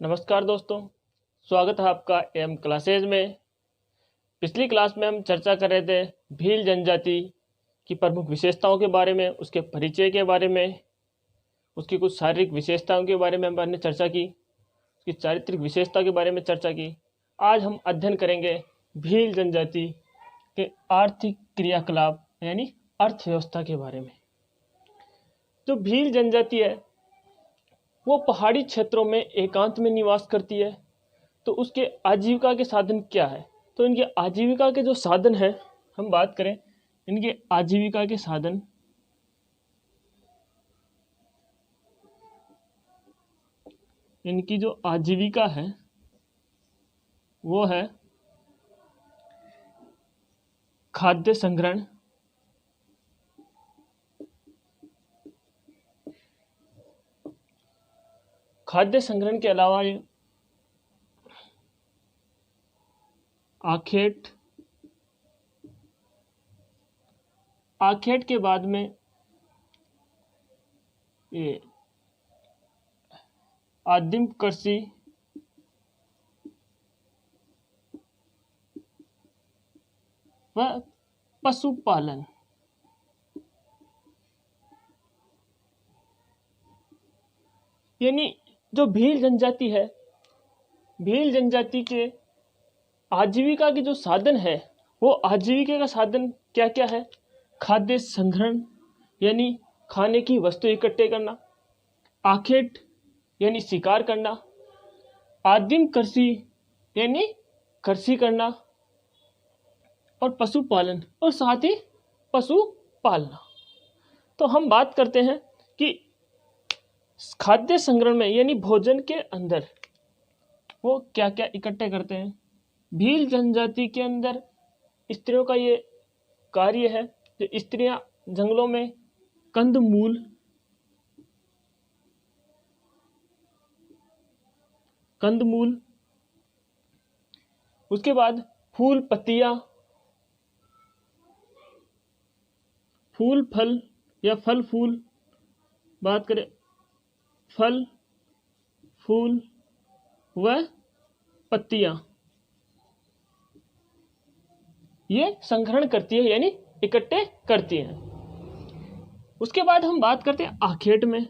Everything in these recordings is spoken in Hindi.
नमस्कार दोस्तों, स्वागत है आपका एम क्लासेज में। पिछली क्लास में हम चर्चा कर रहे थे भील जनजाति की प्रमुख विशेषताओं के बारे में, उसके परिचय के बारे में, उसकी कुछ शारीरिक विशेषताओं के बारे में हमने चर्चा की, उसकी चारित्रिक विशेषता के बारे में चर्चा की। आज हम अध्ययन करेंगे भील जनजाति के आर्थिक क्रियाकलाप यानी अर्थव्यवस्था के बारे में। जो भील जनजाति है वो पहाड़ी क्षेत्रों में एकांत में निवास करती है। तो उसके आजीविका के साधन क्या है? तो इनके आजीविका के जो साधन हैं, हम बात करें इनके आजीविका के साधन, इनकी जो आजीविका है वो है खाद्य संग्रहण, खाद्य संग्रहण के अलावा ये आखेट, आखेट के बाद में ये आदिम कृषि व पशुपालन। यानी जो भील जनजाति है, भील जनजाति के आजीविका के जो साधन है वो आजीविका का साधन क्या क्या है? खाद्य संग्रहण यानी खाने की वस्तु इकट्ठे करना, आखेट यानी शिकार करना, आदिम कृषि यानी कृषि करना, और पशुपालन और साथ ही पशु पालना। तो हम बात करते हैं कि खाद्य संग्रहण में यानी भोजन के अंदर वो क्या क्या इकट्ठे करते हैं। भील जनजाति के अंदर स्त्रियों का ये कार्य है, जो स्त्रियां जंगलों में कंदमूल, उसके बाद फूल पत्तियां, फूल फल या फल फूल, बात करें फल फूल व पत्तियां, ये संग्रहण करती है यानी इकट्ठे करती हैं। उसके बाद हम बात करते हैं आखेट में।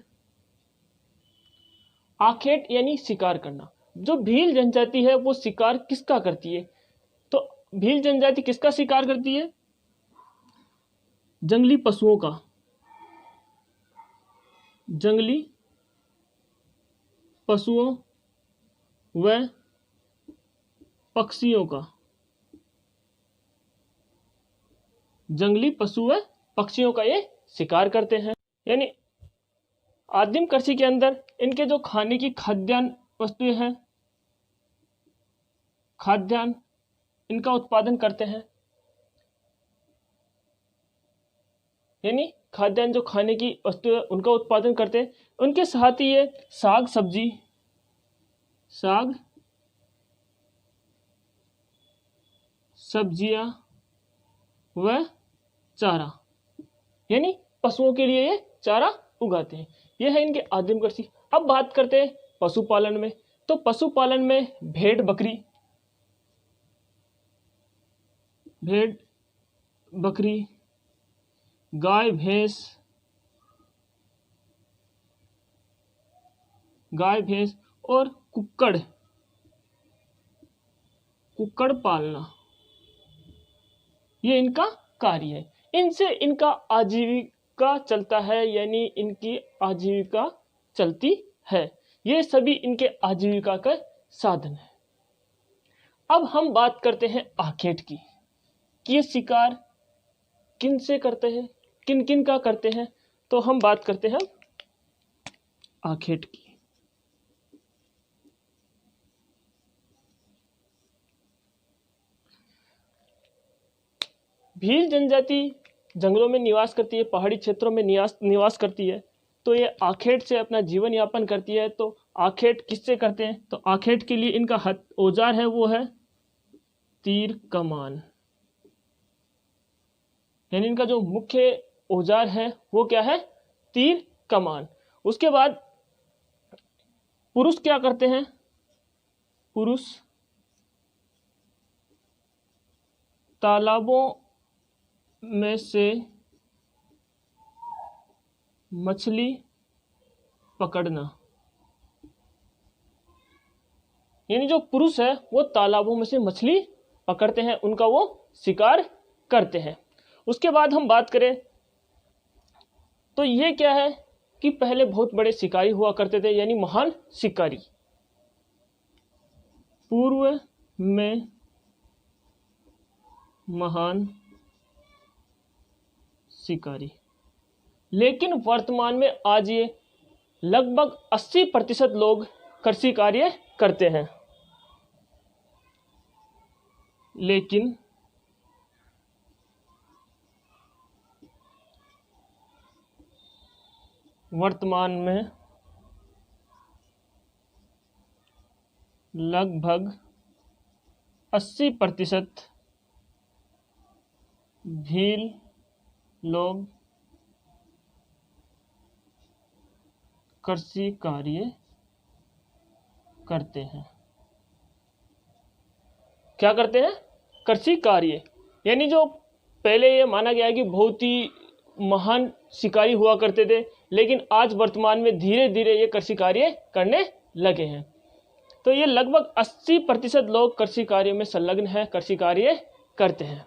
आखेट यानी शिकार करना। जो भील जनजाति है वो शिकार किसका करती है? तो भील जनजाति किसका शिकार करती है? जंगली पशुओं का, जंगली पशुओं व पक्षियों का, जंगली पशु व पक्षियों का ये शिकार करते हैं। यानी आदिम कृषि के अंदर इनके जो खाने की खाद्यान्न वस्तुएं हैं, खाद्यान्न इनका उत्पादन करते हैं। यानी खाद्यान्न जो खाने की वस्तु है उनका उत्पादन करते हैं। उनके साथ ही ये साग सब्जी, साग सब्जियां व चारा, यानी पशुओं के लिए ये चारा उगाते हैं। ये है इनके आदिम कृषि। अब बात करते हैं पशुपालन में। तो पशुपालन में भेड़ बकरी, गाय भैंस और कुक्कड़ पालना, ये इनका कार्य है। इनसे इनका आजीविका चलता है, यानी इनकी आजीविका चलती है। ये सभी इनके आजीविका का साधन है। अब हम बात करते हैं आखेट की, कि ये शिकार किन से करते हैं, किन किन का करते हैं। तो हम बात करते हैं आखेट की। भील जनजाति जंगलों में निवास करती है, पहाड़ी क्षेत्रों में निवास करती है। तो ये आखेट से अपना जीवन यापन करती है। तो आखेट किससे करते हैं? तो आखेट के लिए इनका औजार है वो है तीर कमान। यानी इनका जो मुख्य औजार है वो क्या है? तीर कमान। उसके बाद पुरुष क्या करते हैं? पुरुष तालाबों में से मछली पकड़ना, यानी जो पुरुष है वो तालाबों में से मछली पकड़ते हैं, उनका वो शिकार करते हैं। उसके बाद हम बात करें तो ये क्या है कि पहले बहुत बड़े शिकारी हुआ करते थे, यानी महान शिकारी। पूर्व में महान शिकारी, लेकिन वर्तमान में आज ये लगभग 80% लोग कृषि कार्य करते हैं। लेकिन वर्तमान में लगभग 80% भील लोग कृषि कार्य करते हैं। क्या करते हैं? कृषि कार्य। यानी जो पहले ये माना गया है कि बहुत ही महान शिकारी हुआ करते थे, लेकिन आज वर्तमान में धीरे धीरे ये कृषि कार्य करने लगे हैं। तो ये लगभग 80% लोग कृषि कार्य में संलग्न हैं, कृषि कार्य करते हैं।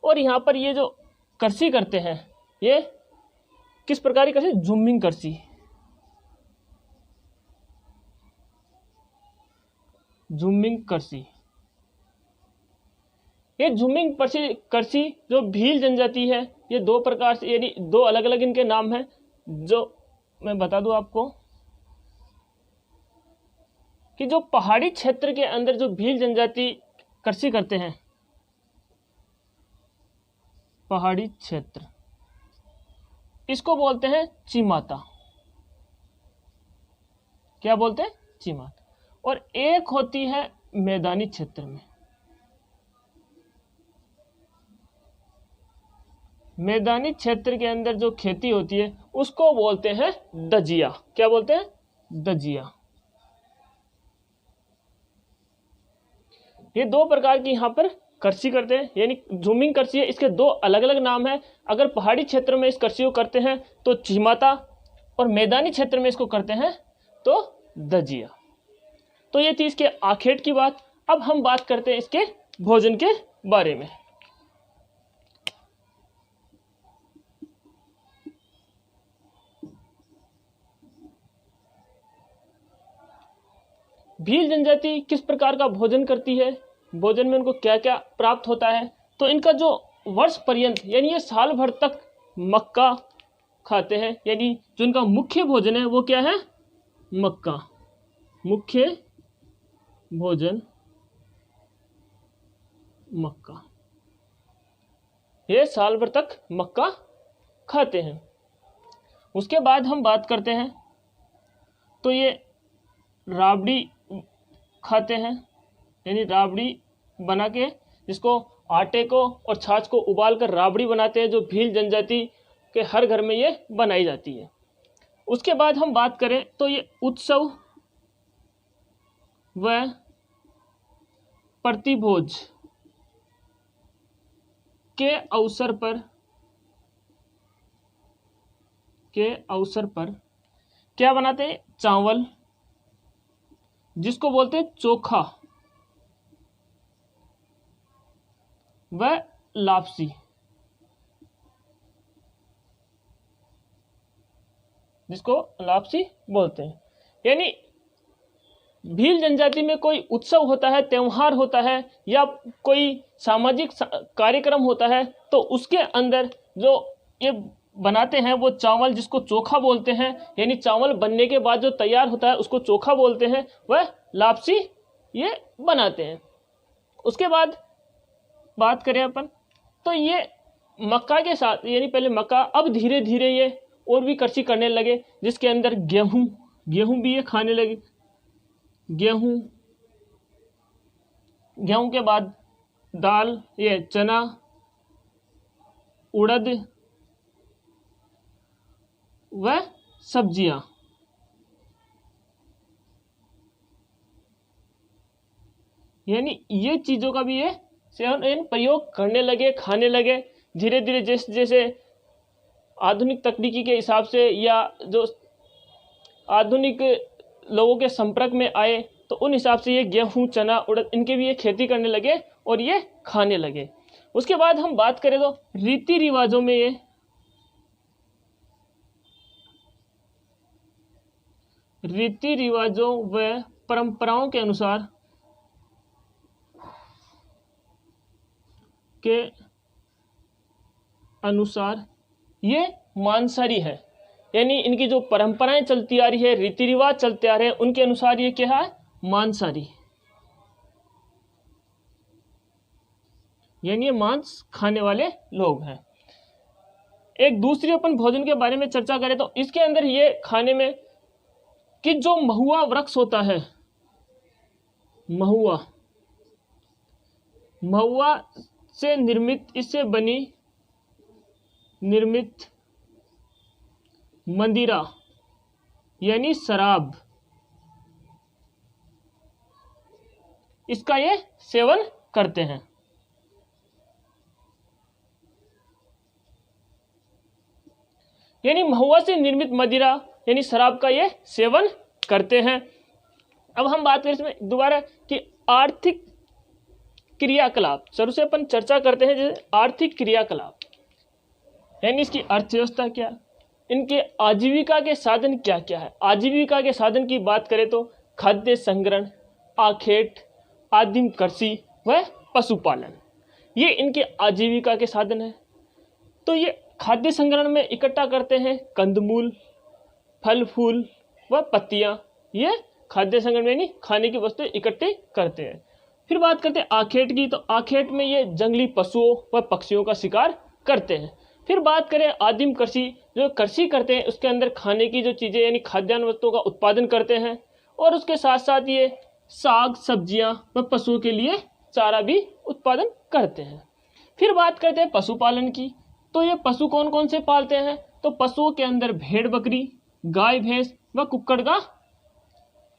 और यहाँ पर ये जो कृषि करते हैं ये किस प्रकार की कृषि? झूमिंग कृषि। झूमिंग कृषि, ये झूमिंग कृषि जो भील जनजाति है, ये दो प्रकार से, यानी दो अलग अलग इनके नाम हैं, जो मैं बता दूं आपको कि जो पहाड़ी क्षेत्र के अंदर जो भील जनजाति कृषि करते हैं, पहाड़ी क्षेत्र, इसको बोलते हैं चिमाता। क्या बोलते हैं? चिमाता। और एक होती है मैदानी क्षेत्र में। मैदानी क्षेत्र के अंदर जो खेती होती है उसको बोलते हैं दजिया। क्या बोलते हैं? दजिया। ये दो प्रकार की यहाँ पर कृषि करते हैं, यानी झूमिंग कृषि है, इसके दो अलग अलग नाम हैं। अगर पहाड़ी क्षेत्र में इस कृषि को करते हैं तो चिमाता, और मैदानी क्षेत्र में इसको करते हैं तो दजिया। तो ये थी इसके आखेट की बात। अब हम बात करते हैं इसके भोजन के बारे में। भील जनजाति किस प्रकार का भोजन करती है, भोजन में उनको क्या क्या प्राप्त होता है? तो इनका जो वर्ष पर्यंत, यानी ये साल भर तक मक्का खाते हैं, यानी जो इनका मुख्य भोजन है वो क्या है? मक्का। मुख्य भोजन मक्का। ये साल भर तक मक्का खाते हैं। उसके बाद हम बात करते हैं तो ये राबड़ी खाते हैं, यानी राबड़ी बना के, जिसको आटे को और छाछ को उबाल कर राबड़ी बनाते हैं, जो भील जनजाति के हर घर में ये बनाई जाती है। उसके बाद हम बात करें तो ये उत्सव व प्रतिभोज के अवसर पर क्या बनाते हैं? चावल, जिसको बोलते हैं चोखा, व लापसी, जिसको लापसी बोलते हैं। यानी भील जनजाति में कोई उत्सव होता है, त्योहार होता है, या कोई सामाजिक कार्यक्रम होता है, तो उसके अंदर जो ये बनाते हैं वो चावल, जिसको चोखा बोलते हैं, यानी चावल बनने के बाद जो तैयार होता है उसको चोखा बोलते हैं, वह लापसी ये बनाते हैं। उसके बाद बात करें अपन तो ये मक्का के साथ, यानी पहले मक्का, अब धीरे धीरे ये और भी कृषि करने लगे, जिसके अंदर गेहूं भी ये खाने लगे। गेहूं के बाद दाल, ये चना, उड़द व सब्जियां। यानी ये चीज़ों का भी ये सेवन प्रयोग करने लगे, खाने लगे। धीरे धीरे जैसे जैसे आधुनिक तकनीकी के हिसाब से या जो आधुनिक लोगों के संपर्क में आए तो उन हिसाब से ये गेहूं, चना, उड़द इनके भी ये खेती करने लगे और ये खाने लगे। उसके बाद हम बात करें तो रीति रिवाजों में ये रीति रिवाजों व परंपराओं के अनुसार ये मांसाहारी है। यानी इनकी जो परंपराएं चलती आ रही है, रीति रिवाज चलते आ रहे हैं, उनके अनुसार ये क्या है? मांसाहारी। यानी ये मांस खाने वाले लोग हैं। एक दूसरी अपन भोजन के बारे में चर्चा करें तो इसके अंदर ये खाने में कि जो महुआ वृक्ष होता है, महुआ से निर्मित, इससे बनी निर्मित मंदिरा यानी शराब, इसका ये सेवन करते हैं। यानी महुआ से निर्मित मदिरा यानी शराब का ये सेवन करते हैं। अब हम बात करें इसमें दोबारा कि आर्थिक क्रियाकलाप, शुरू से अपन चर्चा करते हैं जैसे आर्थिक क्रियाकलाप, यानी इसकी अर्थव्यवस्था क्या, इनके आजीविका के साधन क्या क्या है। आजीविका के साधन की बात करें तो खाद्य संग्रहण, आखेट, आदिम कृषि व पशुपालन, ये इनके आजीविका के साधन है। तो ये खाद्य संग्रहण में इकट्ठा करते हैं कंदमूल, फल फूल व पत्तियां, ये खाद्य संग्रहण यानी खाने की वस्तुएं इकट्ठे करते हैं। फिर बात करते हैं आखेट की, तो आखेट में ये जंगली पशुओं व पक्षियों का शिकार करते हैं। फिर बात करें आदिम कृषि, जो कृषि करते हैं उसके अंदर खाने की जो चीज़ें यानी खाद्यान्न वस्तुओं का उत्पादन करते हैं, और उसके साथ साथ ये साग सब्जियां व पशुओं के लिए चारा भी उत्पादन करते हैं। फिर बात करते हैं पशुपालन की, तो ये पशु कौन कौन से पालते हैं, तो पशुओं के अंदर भेड़ बकरी, गाय भैंस व कुक्कड़ का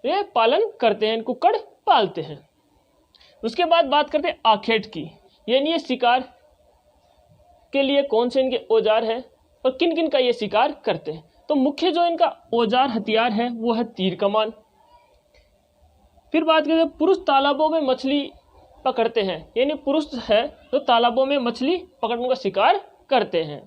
ये पालन करते हैं, कुक्कड़ पालते हैं। उसके बाद बात करते हैं आखेट की, यानी ये शिकार के लिए कौन से इनके औजार है और किन किन का ये शिकार करते हैं। तो मुख्य जो इनका औजार हथियार है वो है तीर कमान। फिर बात करते हैं पुरुष तालाबों में मछली पकड़ते हैं, यानी पुरुष है तो तालाबों में मछली पकड़ने का शिकार करते हैं।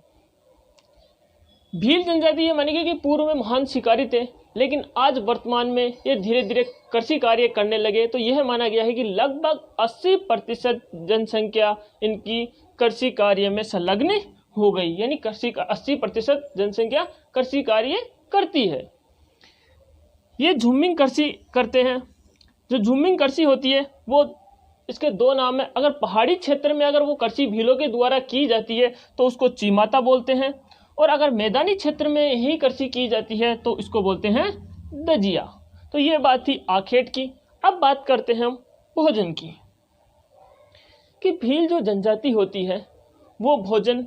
भील जनजाति ये मानेगी कि पूर्व में महान शिकारी थे, लेकिन आज वर्तमान में ये धीरे धीरे कृषि कार्य करने लगे। तो यह माना गया है कि लगभग 80% जनसंख्या इनकी कृषि कार्य में संलग्न हो गई, यानी कृषि का 80% जनसंख्या कृषि कार्य करती है। ये झूमिंग कृषि करते हैं। जो झूमिंग कृषि होती है वो इसके दो नाम है। अगर पहाड़ी क्षेत्र में अगर वो कृषि भीलों के द्वारा की जाती है तो उसको चीमाता बोलते हैं, और अगर मैदानी क्षेत्र में ही कृषि की जाती है तो इसको बोलते हैं दजिया। तो ये बात थी आखेट की। अब बात करते हैं हम भोजन की, कि भील जो जनजाति होती है वो भोजन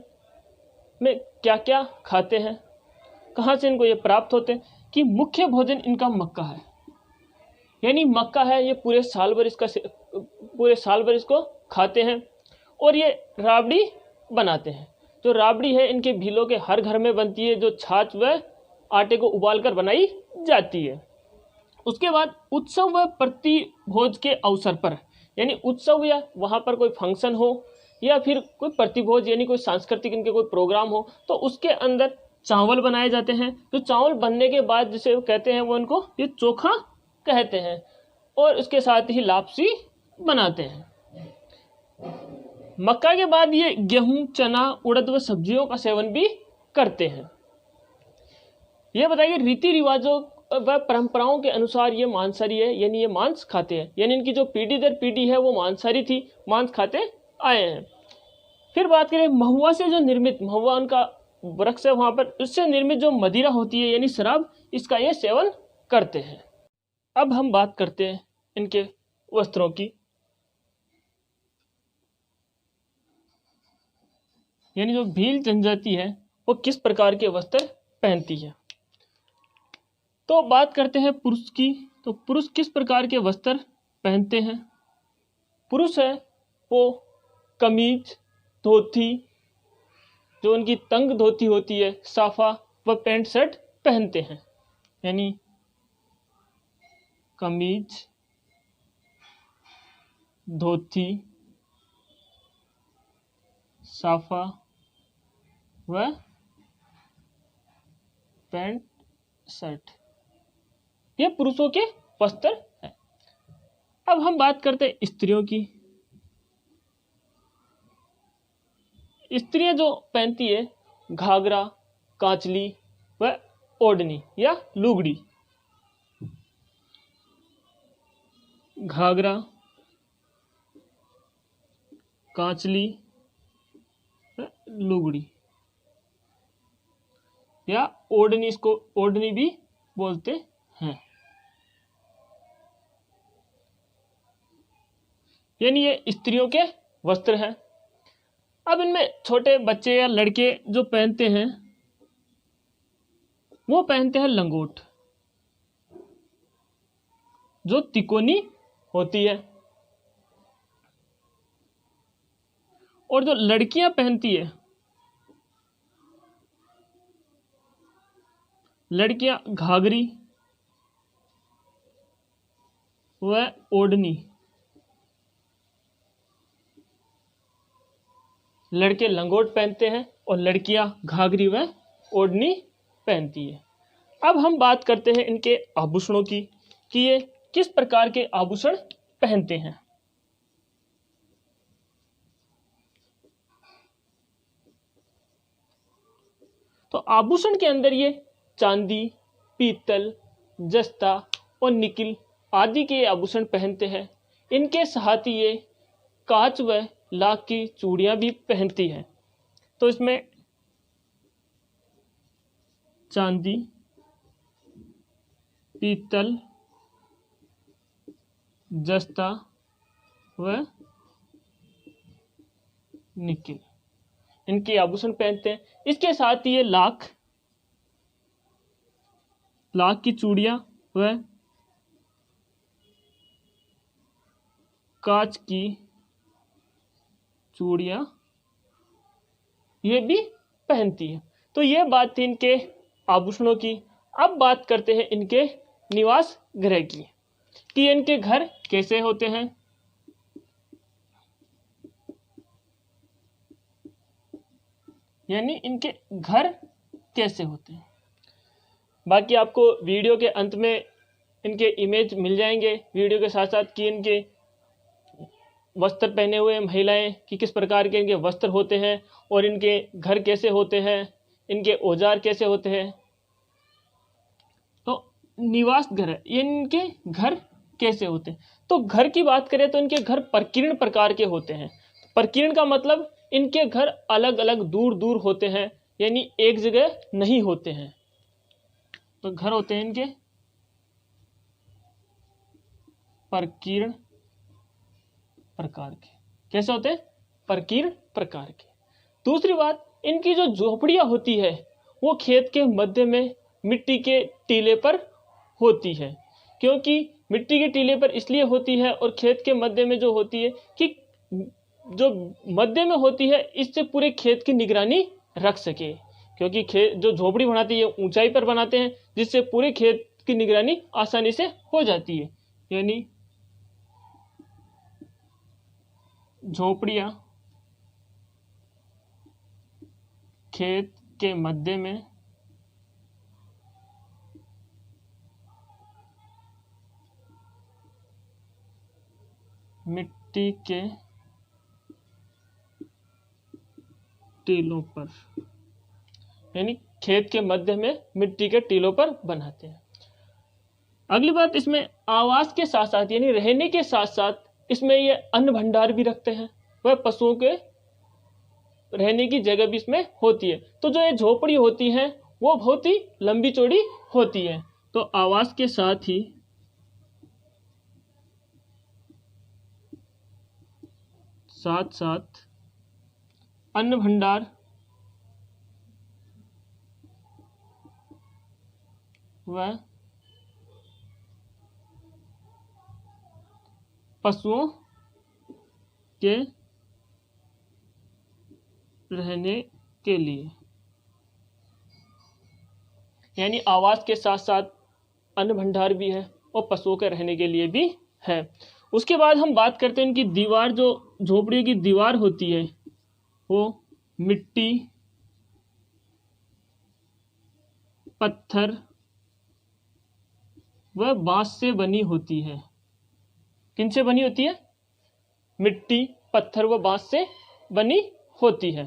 में क्या क्या खाते हैं, कहाँ से इनको ये प्राप्त होते हैं। कि मुख्य भोजन इनका मक्का है, यानी मक्का है, ये पूरे साल भर इसको खाते हैं। और ये राबड़ी बनाते हैं। जो राबड़ी है इनके भीलों के हर घर में बनती है, जो छाछ व आटे को उबालकर बनाई जाती है। उसके बाद उत्सव व प्रतिभोज के अवसर पर, यानी उत्सव या वहाँ पर कोई फंक्शन हो या फिर कोई प्रतिभोज यानी कोई सांस्कृतिक इनके कोई प्रोग्राम हो, तो उसके अंदर चावल बनाए जाते हैं। जो चावल बनने के बाद जिसे कहते हैं वो इनको ये चोखा कहते हैं, और उसके साथ ही लापसी बनाते हैं। मक्का के बाद ये गेहूं, चना, उड़द व सब्जियों का सेवन भी करते हैं। ये बताइए रीति रिवाजों व परंपराओं के अनुसार ये मांसाहारी है, यानी ये मांस खाते हैं। यानी इनकी जो पीढ़ी दर पीढ़ी है वो मांसाहारी थी, मांस खाते आए हैं। फिर बात करें महुआ से जो निर्मित, महुआ उनका वृक्ष है वहाँ पर, उससे निर्मित जो मदिरा होती है यानी शराब, इसका ये सेवन करते हैं। अब हम बात करते हैं इनके वस्त्रों की, यानी जो भील जनजाति है वो किस प्रकार के वस्त्र पहनती है। तो बात करते हैं पुरुष की, तो पुरुष किस प्रकार के वस्त्र पहनते हैं। पुरुष है वो कमीज, धोती, जो उनकी तंग धोती होती है, साफा व पैंट शर्ट पहनते हैं। यानी कमीज, धोती, साफा व पैंट शर्ट, ये पुरुषों के वस्त्र है। अब हम बात करते हैं स्त्रियों की। स्त्रियां जो पहनती है घाघरा, कांचली व ओढ़नी या लुगड़ी। घाघरा, कांचली व लुगड़ी या ओढ़नी, इसको ओढ़नी भी बोलते हैं। यानी ये स्त्रियों के वस्त्र हैं। अब इनमें छोटे बच्चे या लड़के जो पहनते हैं वो पहनते हैं लंगोट, जो तिकोनी होती है। और जो लड़कियां पहनती है, लड़कियां घाघरी व ओढ़नी, लड़के लंगोट पहनते हैं और लड़कियां घाघरी व ओढ़नी पहनती है। अब हम बात करते हैं इनके आभूषणों की कि ये किस प्रकार के आभूषण पहनते हैं। तो आभूषण के अंदर ये चांदी, पीतल, जस्ता और निकिल आदि के आभूषण पहनते हैं। इनके साथ ही ये कांच व लाख की चूड़ियां भी पहनती है। तो इसमें चांदी, पीतल, जस्ता व निकिल, इनके आभूषण पहनते हैं। इसके साथ ही ये लाख की चूड़ियां व कांच की चूड़ियां ये भी पहनती है। तो ये बात थी इनके आभूषणों की। अब बात करते हैं इनके निवास गृह की कि इनके घर कैसे होते हैं। यानी इनके घर कैसे होते हैं। बाकी आपको वीडियो के अंत में इनके इमेज मिल जाएंगे वीडियो के साथ साथ कि इनके वस्त्र पहने हुए महिलाएं कि किस प्रकार के इनके वस्त्र होते हैं और इनके घर कैसे होते हैं, इनके औजार कैसे होते हैं। तो निवास घर, ये इनके घर कैसे होते हैं। तो घर की बात करें तो इनके घर प्रकीर्ण प्रकार के होते हैं। प्रकीर्ण का मतलब इनके घर अलग अलग दूर दूर होते हैं, यानी एक जगह नहीं होते हैं। तो घर होते हैं इनके प्रकीर्ण प्रकार के। कैसे होते हैं? प्रकीर्ण प्रकार के। दूसरी बात, इनकी जो झोपड़ियां होती है वो खेत के मध्य में मिट्टी के टीले पर होती है। क्योंकि मिट्टी के टीले पर इसलिए होती है और खेत के मध्य में जो होती है कि जो मध्य में होती है इससे पूरे खेत की निगरानी रख सके। क्योंकि खेत जो झोपड़ी बनाती है ऊंचाई पर बनाते हैं जिससे पूरे खेत की निगरानी आसानी से हो जाती है। यानी झोपड़ियां खेत के मध्य में मिट्टी के टीलों पर, यानी खेत के मध्य में मिट्टी के टीलों पर बनाते हैं। अगली बात, इसमें आवास के साथ साथ यानी रहने के साथ साथ इसमें ये अन्न भंडार भी रखते हैं, वह पशुओं के रहने की जगह भी इसमें होती है। तो जो ये झोपड़ी होती है वो बहुत ही लंबी चौड़ी होती है। तो आवास के साथ ही साथ अन्न भंडार व पशुओं के रहने के लिए, यानी आवास के साथ साथ अन्न भंडार भी है और पशुओं के रहने के लिए भी है। उसके बाद हम बात करते हैं इनकी दीवार, जो झोपड़ी की दीवार होती है वो मिट्टी, पत्थर व बांस से बनी होती है। किन से बनी होती है? मिट्टी, पत्थर व बांस से बनी होती है।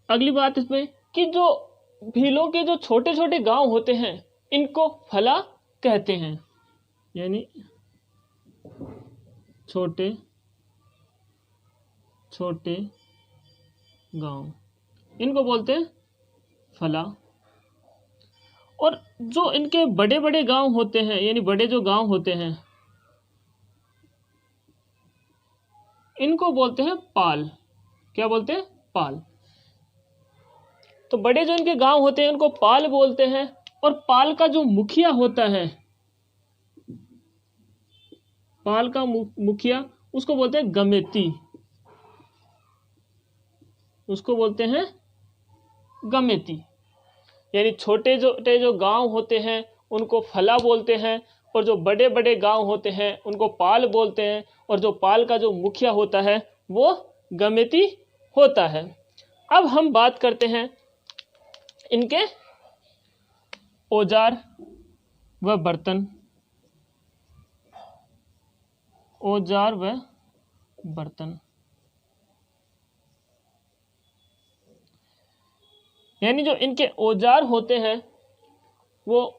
अगली बात इसमें कि जो भीलों के जो छोटे छोटे गांव होते हैं इनको फला कहते हैं, यानी छोटे छोटे गांव इनको बोलते हैं फला। और जो इनके बड़े बड़े गांव होते हैं, यानी बड़े जो गांव होते हैं इनको बोलते हैं पाल। क्या बोलते हैं? पाल। तो बड़े जो इनके गांव होते हैं उनको पाल बोलते हैं। और पाल का जो मुखिया होता है, पाल का मुखिया उसको बोलते हैं गमेती, उसको बोलते हैं गमेती। यानी छोटे जो गांव होते हैं उनको फला बोलते हैं, और जो बड़े बड़े गांव होते हैं उनको पाल बोलते हैं, और जो पाल का जो मुखिया होता है वो गमेती होता है। अब हम बात करते हैं इनके औजार व बर्तन, औजार व बर्तन। यानी जो इनके औजार होते हैं वो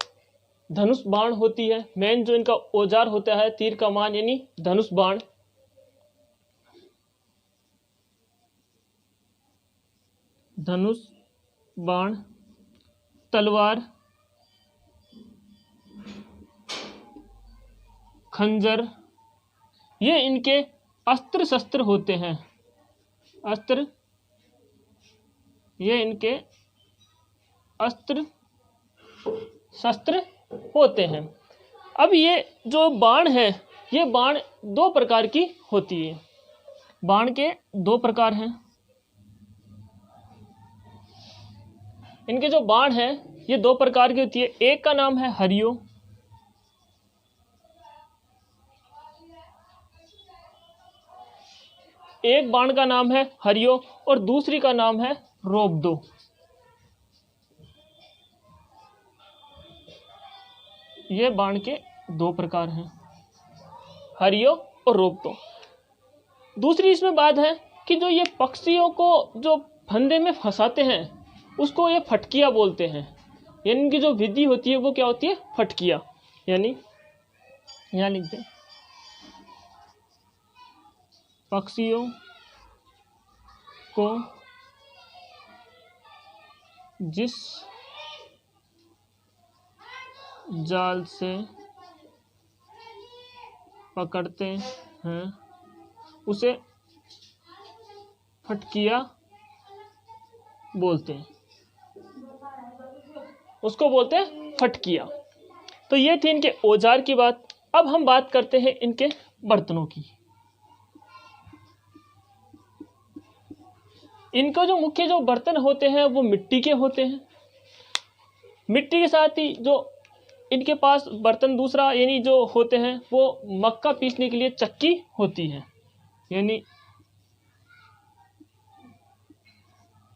धनुष बाण होती है। मेन जो इनका औजार होता है तीर कमान यानी धनुष बाण। धनुष बाण, तलवार, खंजर, ये इनके अस्त्र शस्त्र होते हैं। अस्त्र, ये इनके अस्त्र शस्त्र होते हैं। अब ये जो बाण है ये बाण दो प्रकार की होती है। बाण के दो प्रकार हैं। इनके जो बाण है ये दो प्रकार की होती है। एक का नाम है हरियो, एक बाण का नाम है हरियो और दूसरी का नाम है रोबदो। ये बाण के दो प्रकार हैं, हरियो और रोबदो। दूसरी इसमें बात है कि जो ये पक्षियों को जो फंदे में फंसाते हैं उसको ये फटकिया बोलते हैं। यानी इनकी जो विधि होती है वो क्या होती है? फटकिया। यानी यहाँ लिख दें, पक्षियों को जिस जाल से पकड़ते हैं उसे फटकिया बोलते हैं, उसको बोलते हैं फटकिया। तो ये थी इनके औजार की बात। अब हम बात करते हैं इनके बर्तनों की। इनका जो मुख्य जो बर्तन होते हैं वो मिट्टी के होते हैं। मिट्टी के साथ ही जो इनके पास बर्तन दूसरा यानी जो होते हैं वो मक्का पीसने के लिए चक्की होती है। यानी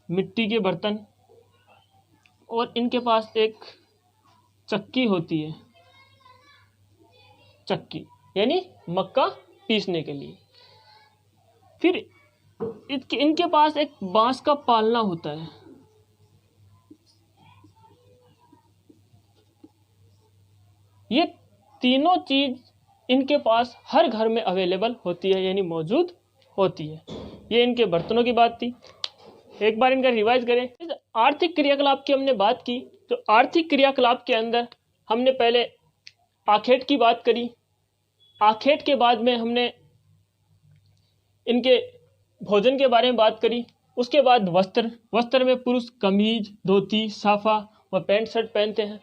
मिट्टी के बर्तन और इनके पास एक चक्की होती है, चक्की यानी मक्का पीसने के लिए। फिर इनके पास एक बांस का पालना होता है। ये तीनों चीज इनके पास हर घर में अवेलेबल होती है, यानी मौजूद होती है। ये इनके बर्तनों की बात थी। एक बार इनका रिवाइज करें। इस आर्थिक क्रियाकलाप की हमने बात की। तो आर्थिक क्रियाकलाप के अंदर हमने पहले आखेट की बात करी। आखेट के बाद में हमने इनके भोजन के बारे में बात करी। उसके बाद वस्त्र, वस्त्र में पुरुष कमीज, धोती, साफा व पैंट शर्ट पहनते हैं।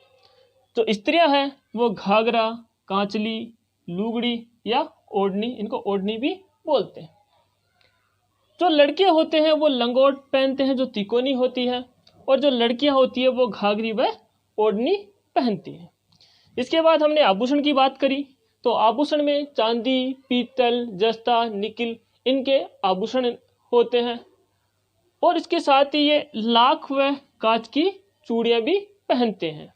जो स्त्रियां हैं वो घाघरा, कांचली, लुगड़ी या ओढ़नी, इनको ओढ़नी भी बोलते हैं। जो लड़के होते हैं वो लंगोट पहनते हैं जो तिकोनी होती है, और जो लड़कियां होती है वो घाघरी व ओढ़नी पहनती है। इसके बाद हमने आभूषण की बात करी, तो आभूषण में चांदी, पीतल, जस्ता, निकिल इनके आभूषण होते हैं, और इसके साथ ही ये लाख व कांच की चूड़ियां भी पहनते हैं।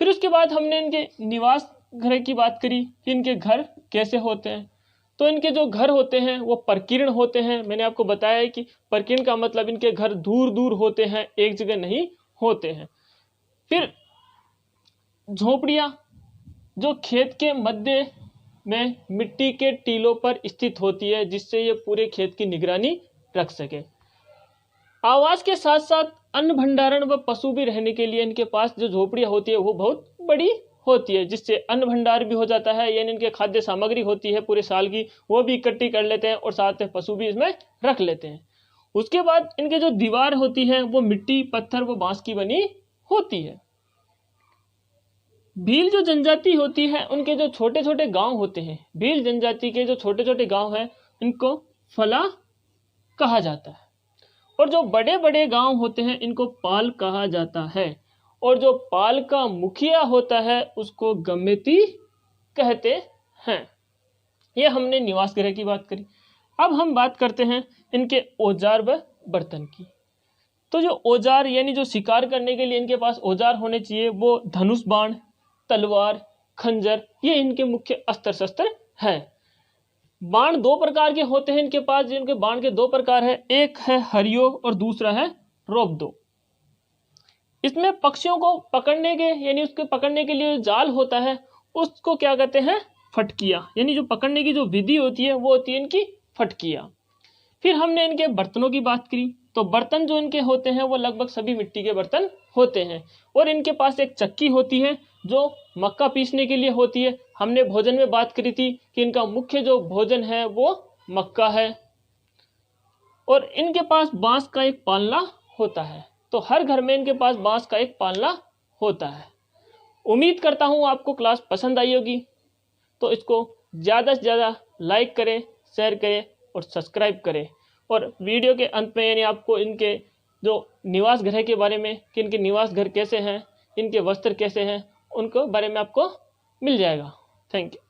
फिर उसके बाद हमने इनके निवास घर की बात करी कि इनके घर कैसे होते हैं। तो इनके जो घर होते हैं वो प्रकीर्ण होते हैं। मैंने आपको बताया है कि प्रकीर्ण का मतलब इनके घर दूर दूर होते हैं, एक जगह नहीं होते हैं। फिर झोपड़ियाँ जो खेत के मध्य में मिट्टी के टीलों पर स्थित होती है, जिससे ये पूरे खेत की निगरानी रख सके। आवास के साथ साथ अन्न भंडारण व पशु भी रहने के लिए इनके पास जो झोपड़ियाँ होती है वो बहुत बड़ी होती है, जिससे अन्न भंडार भी हो जाता है, यानी इनके खाद्य सामग्री होती है पूरे साल की वो भी इकट्ठी कर लेते हैं, और साथ में पशु भी इसमें रख लेते हैं। उसके बाद इनके जो दीवार होती है वो मिट्टी, पत्थर व बांस की बनी होती है। भील जो जनजाति होती है उनके जो छोटे छोटे गांव होते हैं, भील जनजाति के जो छोटे छोटे गांव हैं इनको फला कहा जाता है, और जो बड़े बड़े गांव होते हैं इनको पाल कहा जाता है, और जो पाल का मुखिया होता है उसको गमेती कहते हैं। ये हमने निवास गृह की बात करी। अब हम बात करते हैं इनके औजार व बर्तन की। तो जो औजार यानी जो शिकार करने के लिए इनके पास औजार होने चाहिए वो धनुष बाण, तलवार, खंजर, ये इनके मुख्य अस्त्र शस्त्र हैं। बाण दो प्रकार के होते हैं इनके पास, जिनके बाण के दो प्रकार है, एक है हरियो और दूसरा है रोबदो। इसमें पक्षियों को पकड़ने के यानी उसके पकड़ने के लिए जाल होता है उसको क्या कहते हैं, फटकिया, यानी जो पकड़ने की जो विधि होती है वो होती है इनकी फटकिया। फिर हमने इनके बर्तनों की बात करी, तो बर्तन जो इनके होते हैं वो लगभग सभी मिट्टी के बर्तन होते हैं, और इनके पास एक चक्की होती है जो मक्का पीसने के लिए होती है। हमने भोजन में बात करी थी कि इनका मुख्य जो भोजन है वो मक्का है, और इनके पास बांस का एक पालना होता है। तो हर घर में इनके पास बांस का एक पालना होता है। उम्मीद करता हूँ आपको क्लास पसंद आई होगी, तो इसको ज़्यादा से ज़्यादा लाइक करें, शेयर करें और सब्सक्राइब करें। और वीडियो के अंत में यानी आपको इनके जो निवास गृह के बारे में कि इनके निवास घर कैसे हैं, इनके वस्त्र कैसे हैं, उनको बारे में आपको मिल जाएगा। Thank you.